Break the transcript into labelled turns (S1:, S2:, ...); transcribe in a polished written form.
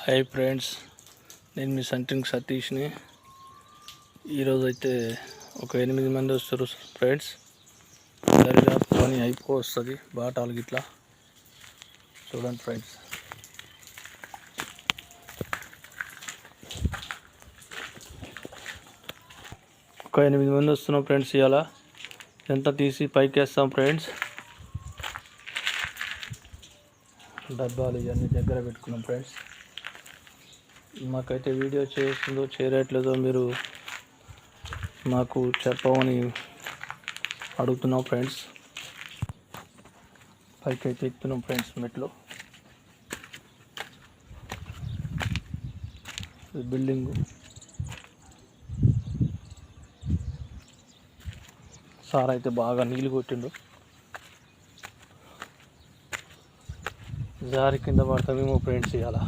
S1: Hi friends, నేను మీ centring సతీష్ని. ఈరోజు అయితే ఒక 8 మంది వస్తారు ఫ్రెండ్స్. దరిదాపు పని అయిపోతుంది. బాటాలు గిట్లా చూడండి ఫ్రెండ్స్. ఒక 8 మంది వస్తున్నాం ఫ్రెండ్స్. ఇవాళ ఎంత తీసి పైకి వేస్తాం ఫ్రెండ్స్. డబ్బాలు ఇవన్నీ దగ్గర పెట్టుకున్నాం ఫ్రెండ్స్. మాకైతే వీడియో చేస్తుందో చేయట్లేదో మీరు మాకు చెప్పమని అడుగుతున్నాం ఫ్రెండ్స్. పైకి అయితే ఎక్కుతున్నాం ఫ్రెండ్స్. మెట్లు బిల్డింగు సార్ అయితే బాగా నీళ్ళు కొట్టిండు. జారి కింద పడతామేమో ఫ్రెండ్స్ ఇవాళ.